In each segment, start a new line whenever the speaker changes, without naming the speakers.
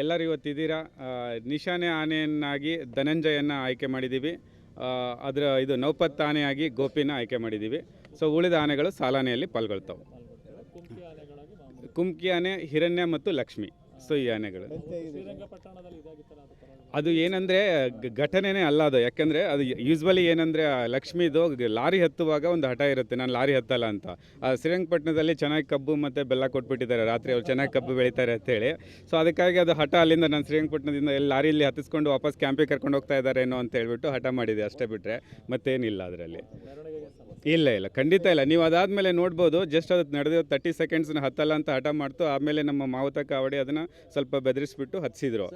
ಎಲ್ಲರೂ ಇವತ್ತಿದ್ದೀರಾ. ನಿಶಾನೆ ಆನೆಯನ್ನಾಗಿ ಧನಂಜಯನ ಆಯ್ಕೆ ಮಾಡಿದ್ದೀವಿ. ಇದು ನೌಪತ್ ಆನೆಯಾಗಿ ಗೋಪಿನ ಆಯ್ಕೆ ಮಾಡಿದ್ದೀವಿ. ಸೊ ಉಳಿದ ಆನೆಗಳು ಸಾಲಾನೆಯಲ್ಲಿ ಪಾಲ್ಗೊಳ್ತಾವೆ. ಕುಮ್ಕಿ ಆನೆ ಹಿರಣ್ಯ ಮತ್ತು ಲಕ್ಷ್ಮಿ. ಸೊ ಈ ಆನೆಗಳು ಅದು ಏನಂದರೆ ಘಟನೆನೇ ಅಲ್ಲ ಅದು. ಯಾಕೆಂದರೆ ಅದು ಯೂಸ್ವಲಿ ಏನಂದರೆ ಲಕ್ಷ್ಮೀದು ಲಾರಿ ಹತ್ತುವಾಗ ಒಂದು ಹಠ ಇರುತ್ತೆ, ನಾನು ಲಾರಿ ಹತ್ತಲ್ಲ ಅಂತ. ಶ್ರೀರಂಗಪಟ್ಟಣದಲ್ಲಿ ಚೆನ್ನಾಗಿ ಕಬ್ಬು ಮತ್ತು ಬೆಲ್ಲ ಕೊಟ್ಬಿಟ್ಟಿದ್ದಾರೆ, ರಾತ್ರಿ ಅವ್ರು ಚೆನ್ನಾಗಿ ಕಬ್ಬು ಬೆಳೀತಾರೆ ಅಂತೇಳಿ. ಸೊ ಅದಕ್ಕಾಗಿ ಅದು ಹಠ ಅಲ್ಲಿಂದ ನಾನು ಶ್ರೀರಂಗಪಟ್ಟಣದಿಂದ ಎಲ್ಲಿ ಲಾರಿಯಲ್ಲಿ ಹತ್ತಿಸ್ಕೊಂಡು ವಾಪಸ್ ಕ್ಯಾಂಪಿಗೆ ಕರ್ಕೊಂಡು ಹೋಗ್ತಾ ಇದ್ದಾರೇನೋ ಅಂತ ಹೇಳ್ಬಿಟ್ಟು ಹಠ ಮಾಡಿದೆ, ಅಷ್ಟೇ ಬಿಟ್ಟರೆ ಮತ್ತೇನಿಲ್ಲ ಅದರಲ್ಲಿ. ಇಲ್ಲ ಖಂಡಿತ ಇಲ್ಲ. ನೀವು ಅದಾದಮೇಲೆ ನೋಡ್ಬೋದು, ಜಸ್ಟ್ ಅದು ನಡೆದಿರೋ 30 ಸೆಕೆಂಡ್ಸ್ನ ಹತ್ತಲ್ಲ ಅಂತ ಹಠ ಮಾಡ್ತು. ಆಮೇಲೆ ನಮ್ಮ ಮಾವುತ ಕಾವಡಿ ಅದನ್ನು ಸ್ವಲ್ಪ ಬೆದರಿಸ್ಬಿಟ್ಟು ಹತ್ತಿಸಿದ್ರು.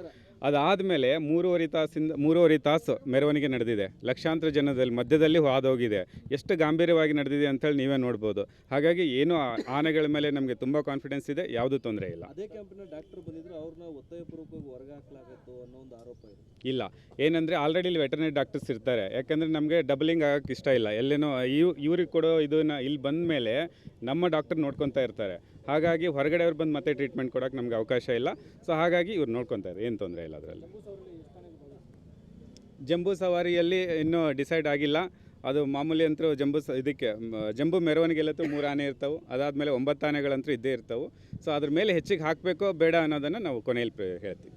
ಅದಾದಮೇಲೆ 3.5 ತಾಸು ಮೆರವಣಿಗೆ ನಡೆದಿದೆ. ಲಕ್ಷಾಂತರ ಜನದಲ್ಲಿ ಮಧ್ಯದಲ್ಲಿ ಹಾದೋಗಿದೆ. ಎಷ್ಟು ಗಾಂಭೀರ್ಯವಾಗಿ ನಡೆದಿದೆ ಅಂತೇಳಿ ನೀವೇ ನೋಡ್ಬೋದು. ಹಾಗಾಗಿ ಏನು ಆನೆಗಳ ಮೇಲೆ ನಮಗೆ ತುಂಬ ಕಾನ್ಫಿಡೆನ್ಸ್ ಇದೆ, ಯಾವುದೂ ತೊಂದರೆ ಇಲ್ಲ.
ಅದೇ ಕ್ಯಾಂಪಿನ ಡಾಕ್ಟರ್ ಬಂದಿದ್ರು, ಅವ್ರನ್ನ ಒತ್ತಾಯಪೂರ್ವಕವಾಗಿ ಹೊರಗೆ ಹಾಕಲಾಗತ್ತು ಅನ್ನೋ ಒಂದು ಆರೋಪ ಇದೆ.
ಇಲ್ಲ, ಏನಂದರೆ ಆಲ್ರೆಡಿ ಇಲ್ಲಿ ವೆಟರ್ನರಿ ಡಾಕ್ಟರ್ಸ್ ಇರ್ತಾರೆ. ಯಾಕಂದರೆ ನಮಗೆ ಡಬಲಿಂಗ್ ಆಗೋಕ್ಕೆ ಇಷ್ಟ ಇಲ್ಲ. ಎಲ್ಲೇನೋ ಇವ್ರಿಗೆ ಕೊಡೋ ಇದನ್ನು ಇಲ್ಲಿ ಬಂದ ಮೇಲೆ ನಮ್ಮ ಡಾಕ್ಟರ್ ನೋಡ್ಕೊತಾ ಇರ್ತಾರೆ. ಹಾಗಾಗಿ ಹೊರಗಡೆ ಅವ್ರು ಬಂದು ಮತ್ತೆ ಟ್ರೀಟ್ಮೆಂಟ್ ಕೊಡೋಕ್ಕೆ ನಮಗೆ ಅವಕಾಶ ಇಲ್ಲ. ಸೊ ಹಾಗಾಗಿ ಇವ್ರು ನೋಡ್ಕೊತಾರೆ, ಏನು ತೊಂದರೆ ಇಲ್ಲ ಅದರಲ್ಲಿ. ಜಂಬೂ ಸವಾರಿಯಲ್ಲಿ ಇನ್ನೂ ಡಿಸೈಡ್ ಆಗಿಲ್ಲ. ಅದು ಮಾಮೂಲಿ ಅಂತೂ ಜಂಬೂ ಮೆರವಣಿಗೆಲ್ಲಂತೂ 3 ಆನೆ ಇರ್ತವೆ. ಅದಾದಮೇಲೆ 9 ಆನೆಗಳಂತೂ ಇದ್ದೇ ಇರ್ತವೆ. ಸೊ ಅದ್ರ ಮೇಲೆ ಹೆಚ್ಚಿಗೆ ಹಾಕಬೇಕೋ ಬೇಡ ಅನ್ನೋದನ್ನು ನಾವು ಕೊನೆಯಲ್ಲಿ ಹೇಳ್ತೀವಿ.